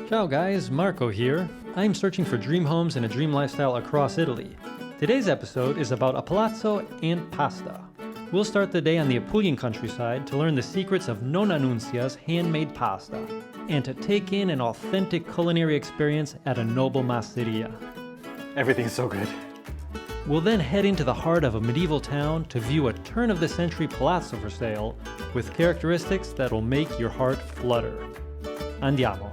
Ciao guys, Marco here. I'm searching for dream homes and a dream lifestyle across Italy. Today's episode is about a palazzo and pasta. We'll start the day on the Apulian countryside to learn the secrets of Nonna Nunzia's handmade pasta, and to take in an authentic culinary experience at a noble masseria. Everything's so good. We'll then head into the heart of a medieval town to view a turn-of-the-century palazzo for sale with characteristics that will make your heart flutter. Andiamo.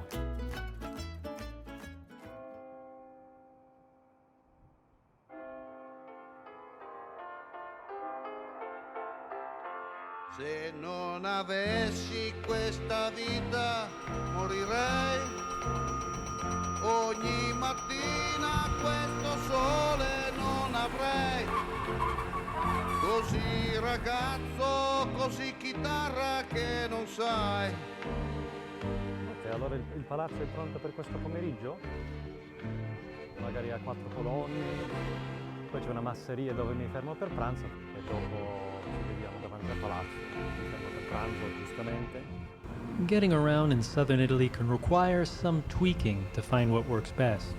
Se non avessi questa vita morirei ogni mattina questo sole non avrei così ragazzo così chitarra che non sai. Ok, allora il palazzo è pronto per questo pomeriggio? Magari ha 4 colonne, poi c'è una masseria dove mi fermo per pranzo e dopo ci vediamo davanti al palazzo. Mi fermo per pranzo, giustamente. Getting around in southern Italy can require some tweaking to find what works best,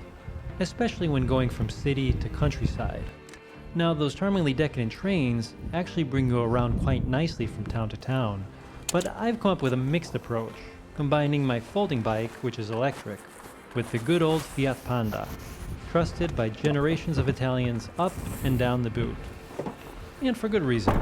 especially when going from city to countryside. Now, those charmingly decadent trains actually bring you around quite nicely from town to town, but I've come up with a mixed approach, combining my folding bike, which is electric, with the good old Fiat Panda, trusted by generations of Italians up and down the boot. And for good reason.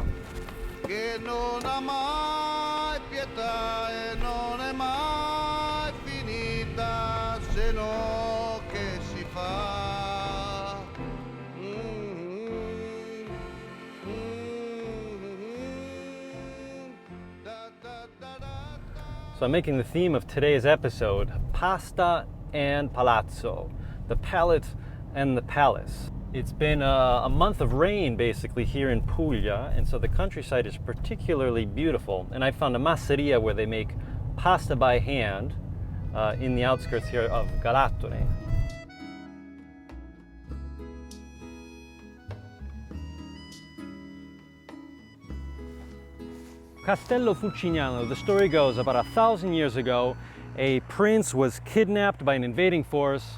Che non ha mai pietà e non è mai finita se no che si fa. So I'm making the theme of today's episode pasta and palazzo, the palate and the palace. It's been a month of rain basically here in Puglia, and so the countryside is particularly beautiful. And I found a masseria where they make pasta by hand in the outskirts here of Galatone. Castle Fulcignano, the story goes about 1,000 years ago, a prince was kidnapped by an invading force,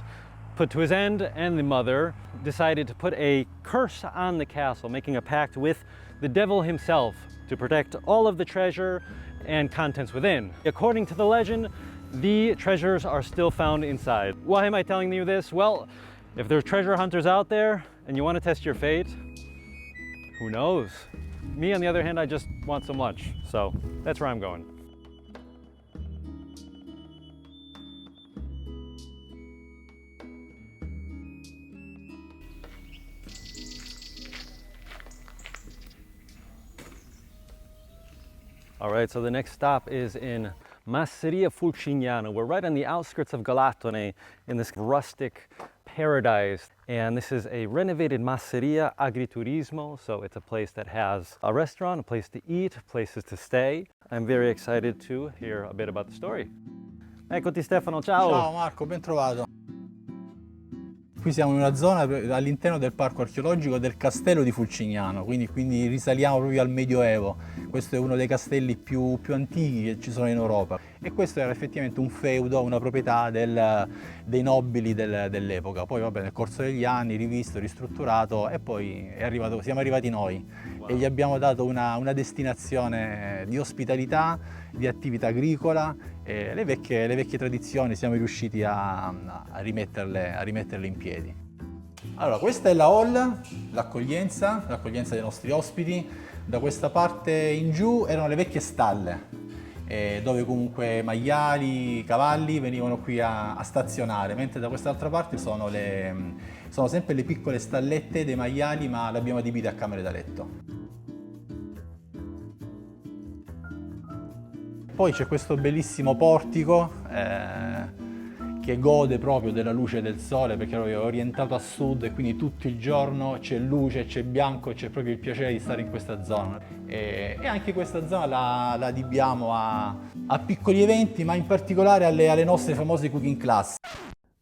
put to his end, and the mother decided to put a curse on the castle, making a pact with the devil himself to protect all of the treasure and contents within. According to the legend, the treasures are still found inside. Why am I telling you this? Well, if there's treasure hunters out there and you want to test your fate, who knows? Me, on the other hand, I just want some lunch, so that's where I'm going. All right, so the next stop is in Masseria Fulcignano. We're right on the outskirts of Galatone in this rustic paradise. And this is a renovated masseria agriturismo, so it's a place that has a restaurant, a place to eat, places to stay. I'm very excited to hear a bit about the story. Eccoti Stefano, ciao! Ciao Marco, ben trovato. Qui siamo in una zona all'interno del parco archeologico del castello di Fulcignano, quindi risaliamo proprio al Medioevo. Questo è uno dei castelli più antichi che ci sono in Europa. E questo era effettivamente un feudo, una proprietà dei nobili dell'epoca. Poi vabbè, nel corso degli anni rivisto, ristrutturato e poi siamo arrivati noi. Wow. E gli abbiamo dato una destinazione di ospitalità, di attività agricola, e le vecchie tradizioni siamo riusciti a rimetterle in piedi. Allora, questa è la hall, l'accoglienza dei nostri ospiti. Da questa parte in giù erano le vecchie stalle, dove comunque maiali, cavalli venivano qui a stazionare, mentre da quest'altra parte sono sempre le piccole stallette dei maiali, ma le abbiamo adibite a camere da letto. Poi c'è questo bellissimo portico che gode proprio della luce del sole, perché è orientato a sud e quindi tutto il giorno c'è luce, c'è bianco, c'è proprio il piacere di stare in questa zona. E anche questa zona la adibbiamo a piccoli eventi, ma in particolare alle nostre famose cooking class.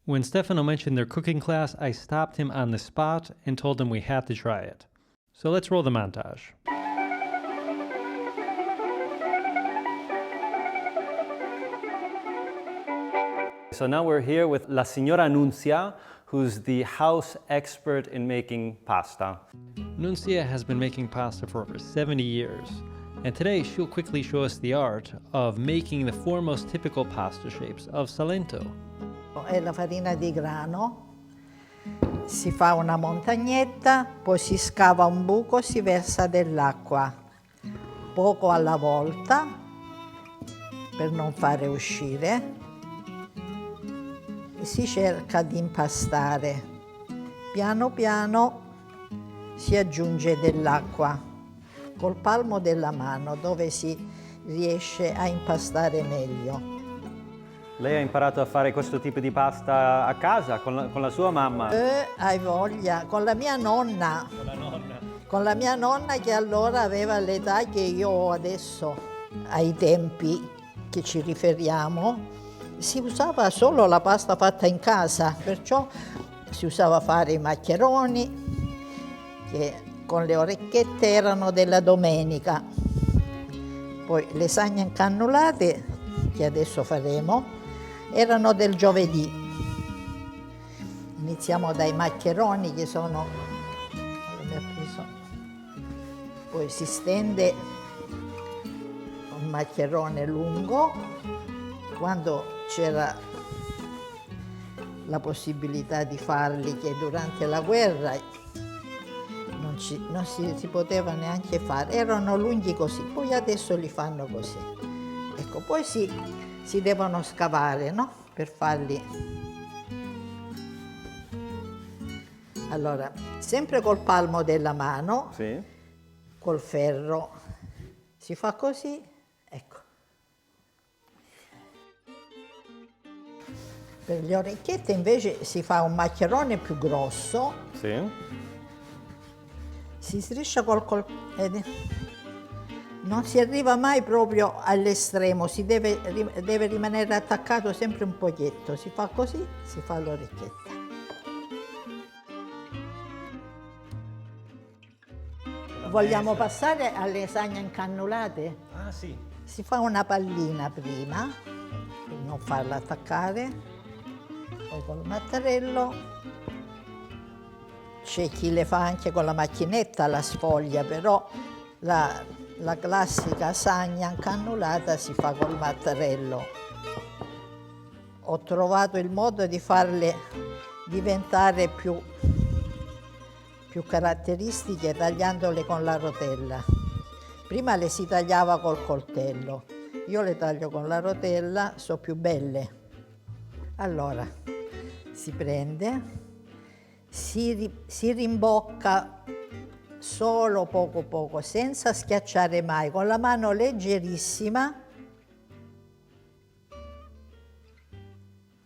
When Stefano mentioned their cooking class, I stopped him on the spot and told him we had to try it. So let's roll the montage. So now we're here with La Signora Nunzia, who's the house expert in making pasta. Nunzia has been making pasta for over 70 years, and today she'll quickly show us the art of making the four most typical pasta shapes of Salento. È la farina di grano, si fa una montagnetta, poi si scava un buco, si versa dell'acqua, poco alla volta, per non fare uscire, e si cerca di impastare. Piano piano si aggiunge dell'acqua col palmo della mano, dove si riesce a impastare meglio. Lei ha imparato a fare questo tipo di pasta a casa con la sua mamma? Hai voglia, con la mia nonna. Con la nonna. Con la mia nonna, che allora aveva l'età che io ho adesso. Ai tempi che ci riferiamo si usava solo la pasta fatta in casa, perciò si usava fare i maccheroni, che con le orecchiette erano della domenica, poi le lasagne incannulate, che adesso faremo, erano del giovedì. Iniziamo dai maccheroni, che sono, poi si stende un maccherone lungo. Quando c'era la possibilità di farli, che durante la guerra non si poteva neanche fare, erano lunghi così, poi adesso li fanno così. Ecco, poi si devono scavare, no? Per farli. Allora, sempre col palmo della mano, Sì. col ferro, si fa così, ecco. Per le orecchiette invece si fa un maccherone più grosso, Sì. si striscia non si arriva mai proprio all'estremo, deve rimanere attaccato sempre un pochetto, si fa così, si fa l'orecchietta. Vogliamo passare alle lasagne incannulate? Ah sì. Si fa una pallina prima, per non farla attaccare, poi col mattarello. C'è chi le fa anche con la macchinetta, la sfoglia, però la classica lasagna incannulata si fa col mattarello. Ho trovato il modo di farle diventare più caratteristiche tagliandole con la rotella. Prima le si tagliava col coltello, io le taglio con la rotella, sono più belle. Allora, si prende, si rimbocca solo poco, senza schiacciare mai, con la mano leggerissima.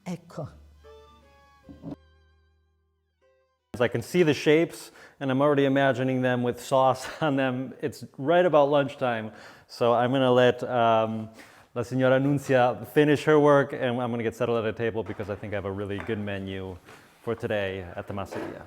Ecco. I can see the shapes and I'm already imagining them with sauce on them. It's right about lunchtime, so I'm going to let La Signora Nunzia finish her work and I'm going to get settled at a table because I think I have a really good menu for today at the Masseria.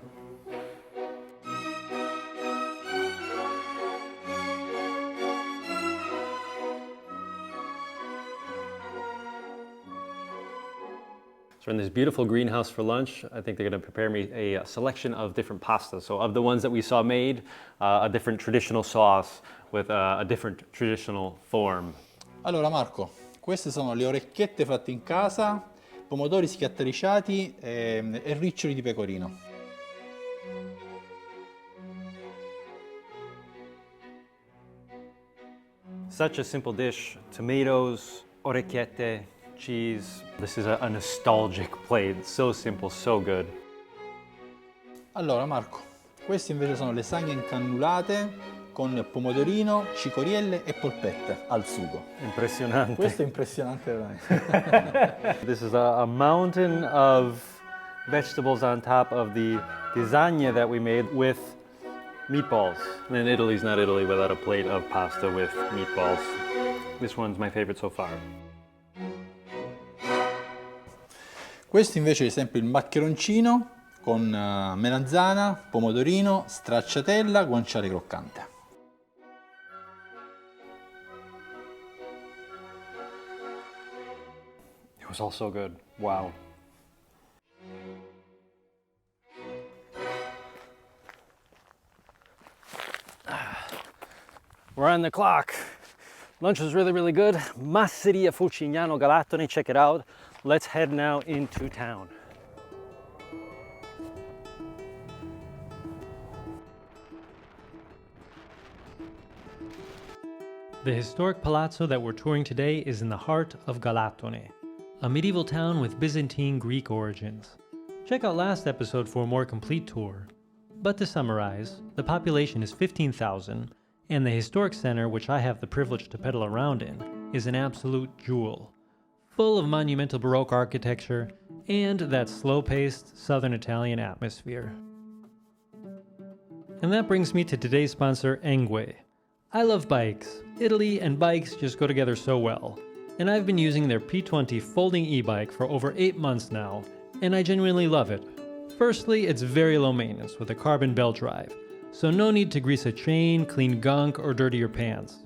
So we're in this beautiful greenhouse for lunch. I think they're going to prepare me a selection of different pastas. So of the ones that we saw made, a different traditional sauce with a different traditional form. Allora Marco, queste sono le orecchiette fatte in casa, pomodori schiattericiati e riccioli di pecorino. Such a simple dish, tomatoes, orecchiette, cheese. This is a nostalgic plate, so simple, so good. Allora Marco, queste invece sono le lasagne incannulate con pomodorino, cicorielle e polpette al sugo. Impressionante. Questo è impressionante veramente. This is a mountain of vegetables on top of the lasagna that we made with meatballs. And Italy's not Italy without a plate of pasta with meatballs. This one's my favorite so far. Questo invece è sempre il maccheroncino con melanzana, pomodorino, stracciatella, guanciale croccante. was all so good. Wow. We're on the clock. Lunch was really, really good. Masseria Fulcignano, Galatone, check it out. Let's head now into town. The historic palazzo that we're touring today is in the heart of Galatone, a medieval town with Byzantine Greek origins. Check out last episode for a more complete tour. But to summarize, the population is 15,000, and the historic center, which I have the privilege to pedal around in, is an absolute jewel, full of monumental Baroque architecture and that slow-paced Southern Italian atmosphere. And that brings me to today's sponsor, Engue. I love bikes. Italy and bikes just go together so well. And I've been using their P20 folding e-bike for over 8 months now, and I genuinely love it. Firstly, it's very low maintenance with a carbon belt drive, so no need to grease a chain, clean gunk, or dirty your pants.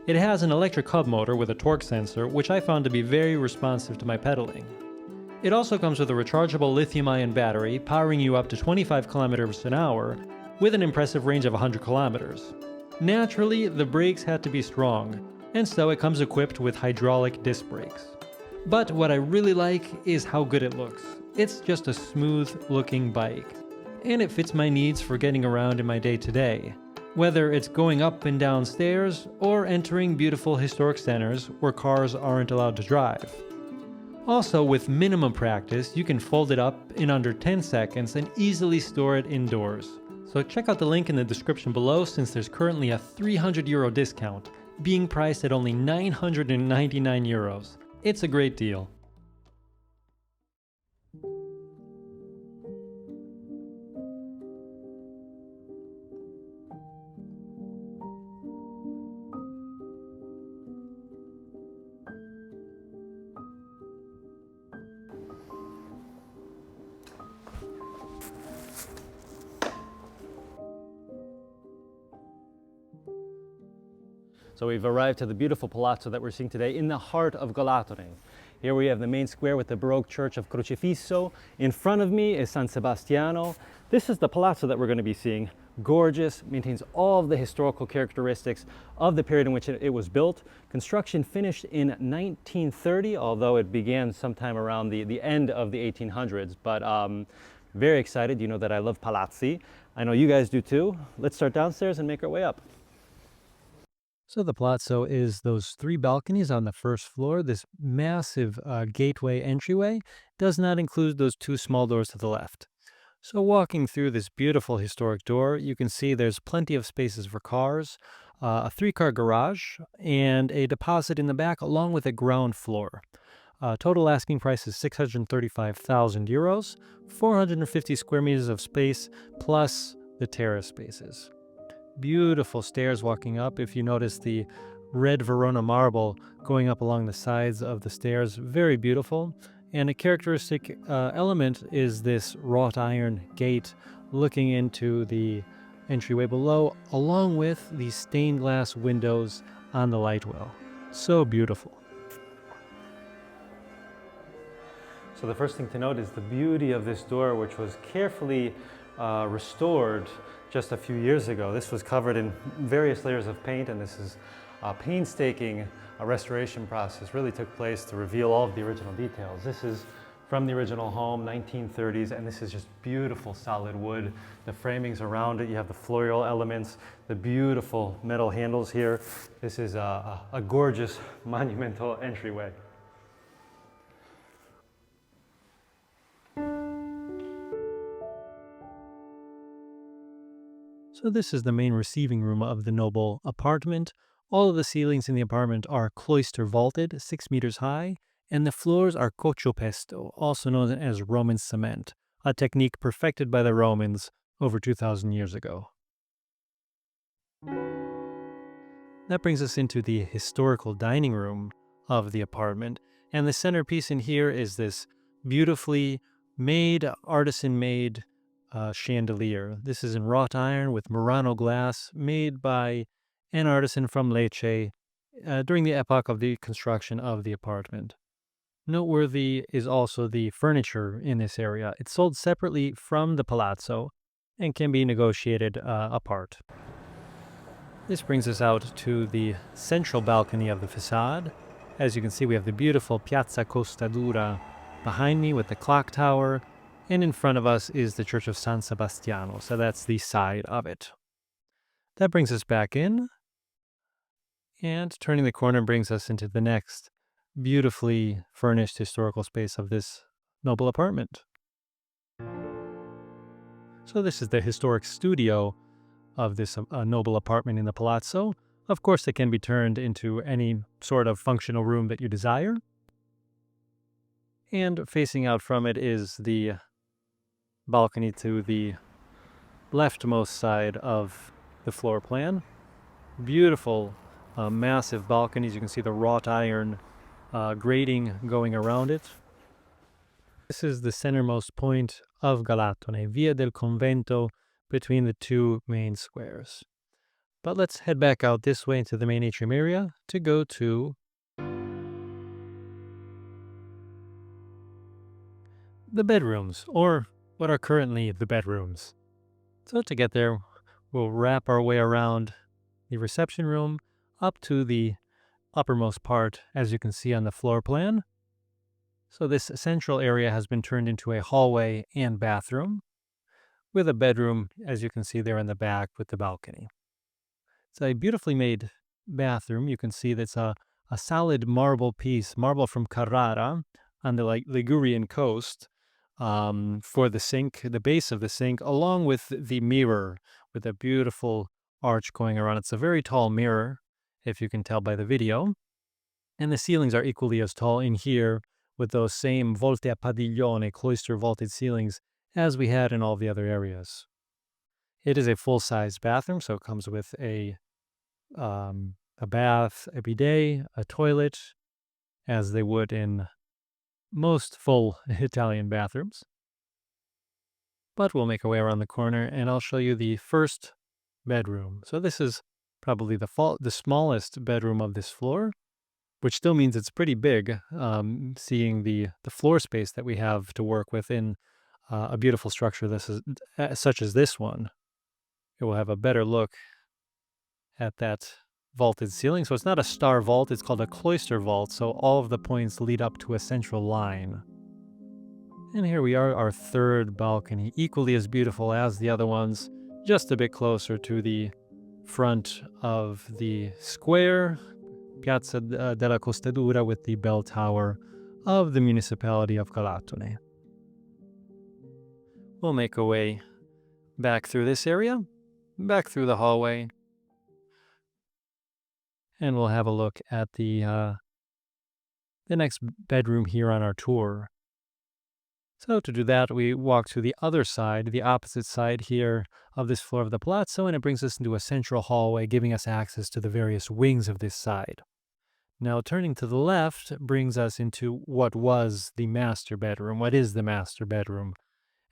It has an electric hub motor with a torque sensor, which I found to be very responsive to my pedaling. It also comes with a rechargeable lithium-ion battery, powering you up to 25 kilometers an hour, with an impressive range of 100 kilometers. Naturally, the brakes had to be strong, and so it comes equipped with hydraulic disc brakes. But what I really like is how good it looks. It's just a smooth-looking bike, and it fits my needs for getting around in my day-to-day, whether it's going up and down stairs or entering beautiful historic centers where cars aren't allowed to drive. Also, with minimum practice, you can fold it up in under 10 seconds and easily store it indoors. So check out the link in the description below, since there's currently a €300 discount, being priced at only €999. It's a great deal. So we've arrived to the beautiful palazzo that we're seeing today in the heart of Galatone. Here we have the main square with the Baroque church of Crocifisso. In front of me is San Sebastiano. This is the palazzo that we're going to be seeing. Gorgeous, maintains all of the historical characteristics of the period in which it was built. Construction finished in 1930, although it began sometime around the end of the 1800s. But very excited. You know that I love palazzi. I know you guys do too. Let's start downstairs and make our way up. So the palazzo is those 3 balconies on the first floor. This massive gateway entryway does not include those 2 small doors to the left. So walking through this beautiful historic door, you can see there's plenty of spaces for cars, a 3-car garage, and a deposit in the back along with a ground floor. Total asking price is €635,000, 450 square meters of space, plus the terrace spaces. Beautiful stairs walking up. If you notice the red Verona marble going up along the sides of the stairs, very beautiful. And a characteristic element is this wrought iron gate looking into the entryway below, along with these stained glass windows on the light well. So beautiful. So the first thing to note is the beauty of this door, which was carefully restored just a few years ago. This was covered in various layers of paint, and this is a painstaking restoration process really took place to reveal all of the original details. This is from the original home, 1930s, and this is just beautiful solid wood. The framings around it, you have the floral elements, the beautiful metal handles here. This is a gorgeous monumental entryway. So this is the main receiving room of the noble apartment. All of the ceilings in the apartment are cloister vaulted, 6 meters high, and the floors are coccio-pesto, also known as Roman cement, a technique perfected by the Romans over 2,000 years ago. That brings us into the historical dining room of the apartment, and the centerpiece in here is this beautifully made, artisan-made chandelier. This is in wrought iron with Murano glass, made by an artisan from Lecce during the epoch of the construction of the apartment. Noteworthy is also the furniture in this area. It's sold separately from the palazzo and can be negotiated apart. This brings us out to the central balcony of the facade. As you can see, we have the beautiful Piazza Costa Dura behind me with the clock tower, and in front of us is the Church of San Sebastiano, so that's the side of it. That brings us back in, and turning the corner brings us into the next beautifully furnished historical space of this noble apartment. So this is the historic studio of this noble apartment in the palazzo. Of course, it can be turned into any sort of functional room that you desire. And facing out from it is the balcony to the leftmost side of the floor plan. Beautiful, massive balconies. You can see the wrought iron grating going around it. This is the centermost point of Galatone, Via del Convento, between the two main squares. But let's head back out this way into the main atrium area to go to the bedrooms, or what are currently the bedrooms. So to get there, we'll wrap our way around the reception room up to the uppermost part, as you can see on the floor plan. So this central area has been turned into a hallway and bathroom, with a bedroom, as you can see there in the back, with the balcony. It's a beautifully made bathroom. You can see that's a solid marble piece, marble from Carrara on the Ligurian coast, for the sink, the base of the sink, along with the mirror with a beautiful arch going around. It's a very tall mirror, if you can tell by the video. And the ceilings are equally as tall in here, with those same volte a padiglione, cloister vaulted ceilings, as we had in all the other areas. It is a full-size bathroom, so it comes with a bath, a bidet, a toilet, as they would in most full Italian bathrooms. But we'll make our way around the corner, and I'll show you the first bedroom. So this is probably the smallest bedroom of this floor, which still means it's pretty big, seeing the floor space that we have to work with in a beautiful structure such as this one. It will have a better look at that vaulted ceiling. So it's not a star vault, it's called a cloister vault, so all of the points lead up to a central line. And here we are, our third balcony, equally as beautiful as the other ones, just a bit closer to the front of the square, Piazza della Costa Dura, with the bell tower of the municipality of Galatone. We'll make our way back through this area, back through the hallway, and we'll have a look at the next bedroom here on our tour. So to do that, we walk to the other side, the opposite side here of this floor of the palazzo, and it brings us into a central hallway, giving us access to the various wings of this side. Now, turning to the left brings us into what was the master bedroom. What is the master bedroom?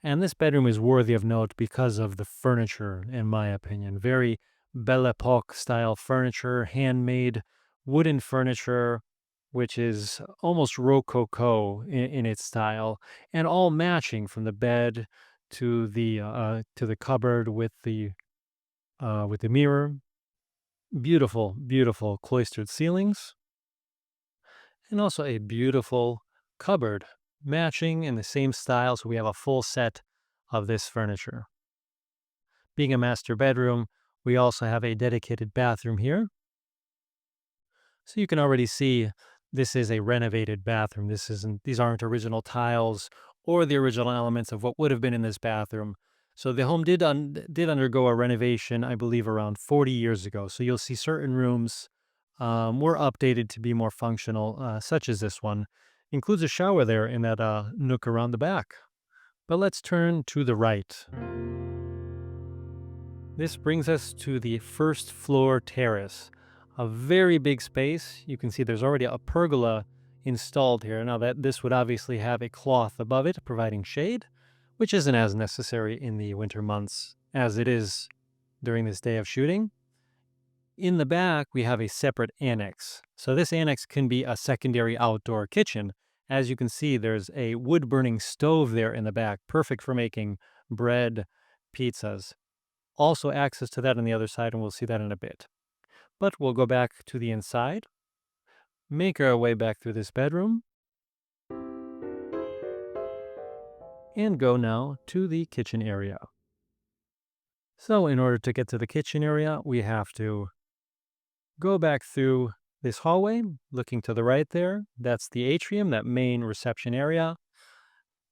And this bedroom is worthy of note because of the furniture, in my opinion. Very Belle Epoque style furniture, handmade wooden furniture, which is almost rococo in its style, and all matching from the bed to the cupboard with the mirror. Beautiful, beautiful cloistered ceilings, and also a beautiful cupboard matching in the same style, so we have a full set of this furniture. Being a master bedroom, we also have a dedicated bathroom here. So you can already see this is a renovated bathroom. These aren't original tiles or the original elements of what would have been in this bathroom. So the home did undergo a renovation, I believe, around 40 years ago. So you'll see certain rooms were updated to be more functional, such as this one. Includes a shower there in that nook around the back. But let's turn to the right. This brings us to the first floor terrace. A very big space. You can see there's already a pergola installed here. Now this would obviously have a cloth above it, providing shade, which isn't as necessary in the winter months as it is during this day of shooting. In the back, we have a separate annex. So this annex can be a secondary outdoor kitchen, As you can see, there's a wood-burning stove there in the back, perfect for making bread, pizzas. Also access to that on the other side, and we'll see that in a bit. But we'll go back to the inside, make our way back through this bedroom, and go now to the kitchen area. So in order to get to the kitchen area, we have to go back through this hallway, looking to the right there. That's the atrium, that main reception area.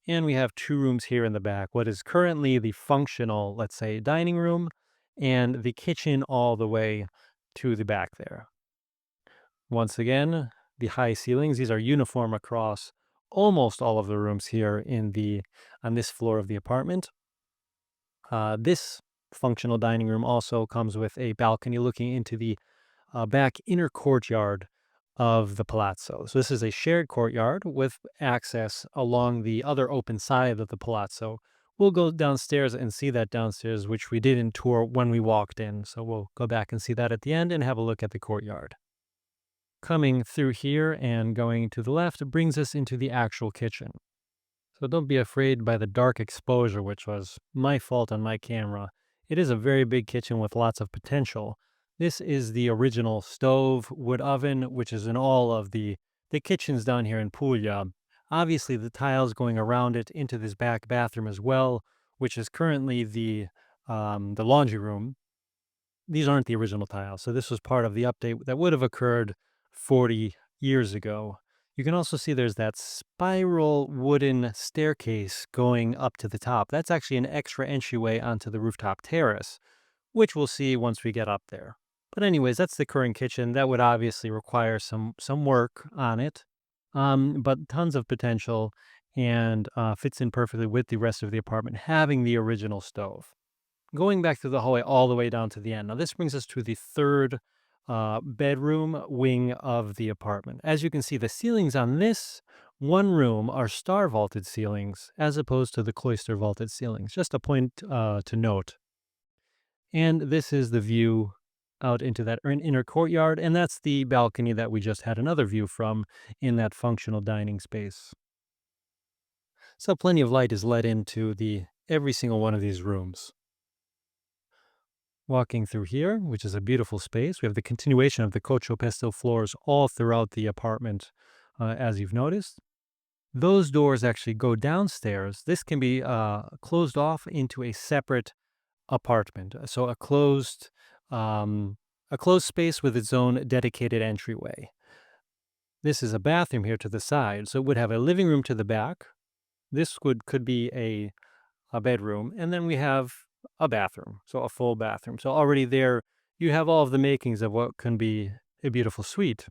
And we have two rooms here in the back, what is currently the functional, let's say, dining room, and the kitchen all the way to the back there. Once again, the high ceilings, these are uniform across almost all of the rooms here on this floor of the apartment. This functional dining room also comes with a balcony looking into the back inner courtyard of the Palazzo. So this is a shared courtyard with access along the other open side of the Palazzo. We'll go downstairs and see that downstairs, which we didn't tour when we walked in. So we'll go back and see that at the end and have a look at the courtyard. Coming through here and going to the left brings us into the actual kitchen. So don't be afraid by the dark exposure, which was my fault on my camera. It is a very big kitchen with lots of potential. This is the original stove wood oven, which is in all of the kitchens down here in Puglia. Obviously, the tiles going around it into this back bathroom as well, which is currently the laundry room. These aren't the original tiles, so this was part of the update that would have occurred 40 years ago. You can also see there's that spiral wooden staircase going up to the top. That's actually an extra entryway onto the rooftop terrace, which we'll see once we get up there. But anyways, that's the current kitchen. That would obviously require some work on it, but tons of potential, and fits in perfectly with the rest of the apartment, having the original stove. Going back through the hallway all the way down to the end. Now this brings us to the third bedroom wing of the apartment. As you can see, the ceilings on this one room are star vaulted ceilings as opposed to the cloister vaulted ceilings. Just a point to note. And this is the view out into that inner courtyard, and that's the balcony that we just had another view from in that functional dining space. So plenty of light is let into every single one of these rooms. Walking through here, which is a beautiful space, we have the continuation of the Cocho Pesto floors all throughout the apartment, as you've noticed. Those doors actually go downstairs. This can be closed off into a separate apartment, so a closed space with its own dedicated entryway. This is a bathroom here to the side, so it would have a living room to the back. This could be a bedroom, and then we have a bathroom, so a full bathroom. So already there, you have all of the makings of what can be a beautiful suite.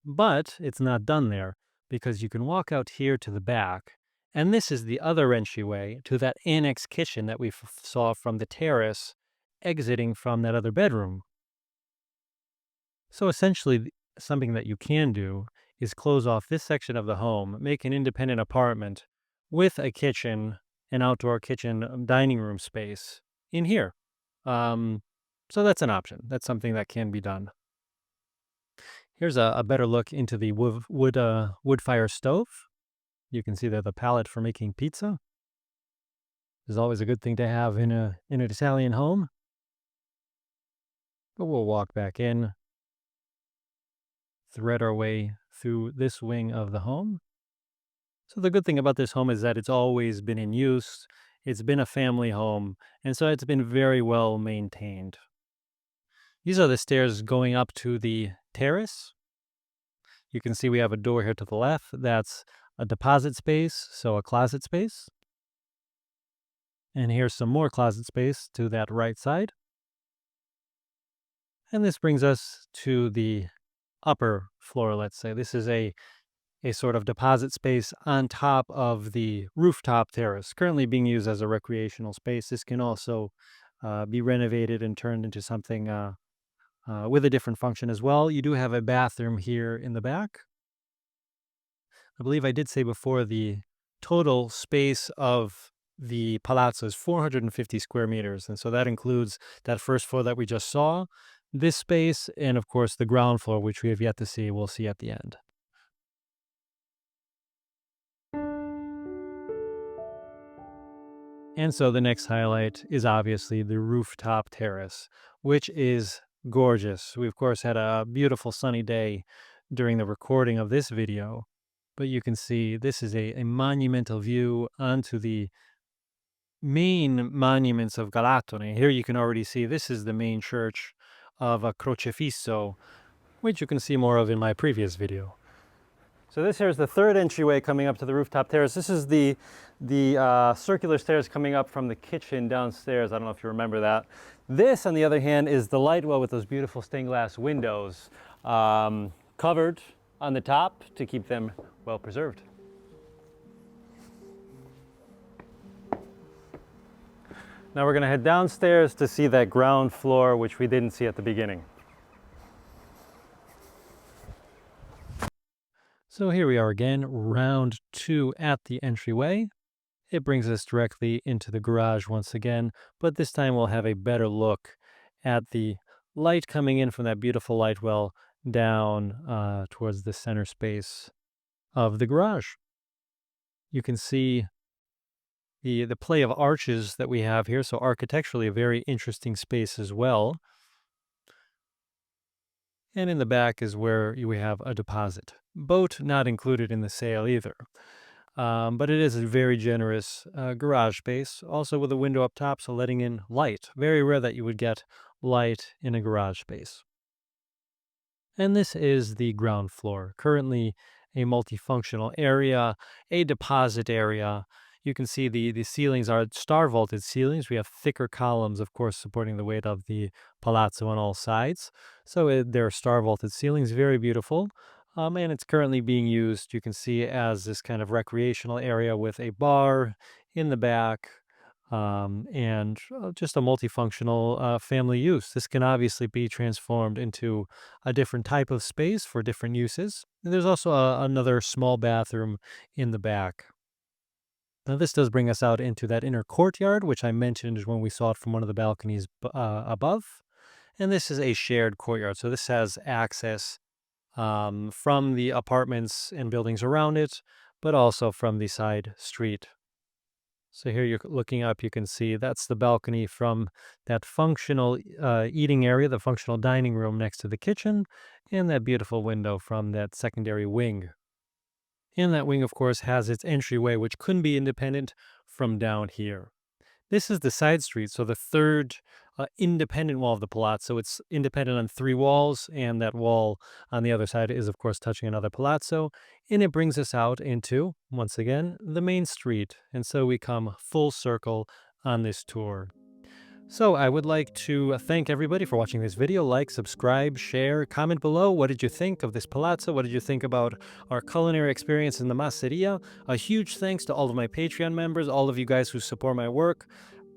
But it's not done there, because you can walk out here to the back, and this is the other entryway to that annex kitchen that we saw from the terrace, exiting from that other bedroom. So essentially, something that you can do is close off this section of the home, make an independent apartment with a kitchen, an outdoor kitchen dining room space in here. So that's an option. That's something that can be done. Here's a better look into the wood fire stove. You can see there the pallet for making pizza. Is always a good thing to have in an Italian home. But we'll walk back in, thread our way through this wing of the home. So the good thing about this home is that it's always been in use. It's been a family home, and so it's been very well maintained. These are the stairs going up to the terrace. You can see we have a door here to the left. That's a deposit space, so a closet space. And here's some more closet space to that right side. And this brings us to the upper floor, let's say. This is a sort of deposit space on top of the rooftop terrace, currently being used as a recreational space. This can also be renovated and turned into something with a different function as well. You do have a bathroom here in the back. I believe I did say before the total space of the Palazzo is 450 square meters. And so that includes that first floor that we just saw, this space, and of course the ground floor, which we have yet to see. We'll see at the end. And so the next highlight is obviously the rooftop terrace, which is gorgeous. We, of course, had a beautiful sunny day during the recording of this video, but you can see this is a monumental view onto the main monuments of Galatone. Here you can already see this is the main church of a Crocefisso, which you can see more of in my previous video. So this here is the third entryway coming up to the rooftop terrace. This is the circular stairs coming up from the kitchen downstairs. I don't know if you remember that. This, on the other hand, is the light well with those beautiful stained glass windows, covered on the top to keep them well preserved. Now we're going to head downstairs to see that ground floor, which we didn't see at the beginning. So here we are again, round 2 at the entryway. It brings us directly into the garage once again, but this time we'll have a better look at the light coming in from that beautiful light well down towards the center space of the garage. You can see the play of arches that we have here, so architecturally a very interesting space as well. And in the back is where we have a deposit. Boat not included in the sale either. But it is a very generous garage space, also with a window up top, so letting in light. Very rare that you would get light in a garage space. And this is the ground floor, currently a multifunctional area, a deposit area. You can see the ceilings are star vaulted ceilings. We have thicker columns, of course, supporting the weight of the palazzo on all sides. So they're star vaulted ceilings, very beautiful. And it's currently being used, you can see, as this kind of recreational area with a bar in the back, and just a multifunctional family use. This can obviously be transformed into a different type of space for different uses. And there's also another small bathroom in the back. Now this does bring us out into that inner courtyard, which I mentioned when we saw it from one of the balconies above. And this is a shared courtyard, so this has access from the apartments and buildings around it, but also from the side street. So here you're looking up, you can see that's the balcony from that functional eating area, the functional dining room next to the kitchen, and that beautiful window from that secondary wing. And that wing, of course, has its entryway, which couldn't be independent from down here. This is the side street, so the third independent wall of the palazzo. It's independent on 3 walls, and that wall on the other side is, of course, touching another palazzo. And it brings us out into, once again, the main street. And so we come full circle on this tour. So I would like to thank everybody for watching this video. Like, subscribe, share, comment below. What did you think of this palazzo? What did you think about our culinary experience in the Masseria? A huge thanks to all of my Patreon members, all of you guys who support my work.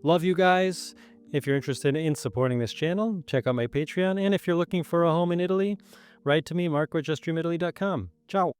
Love you guys. If you're interested in supporting this channel, check out my Patreon. And if you're looking for a home in Italy, write to me, mark@justdreamitaly.com. Ciao.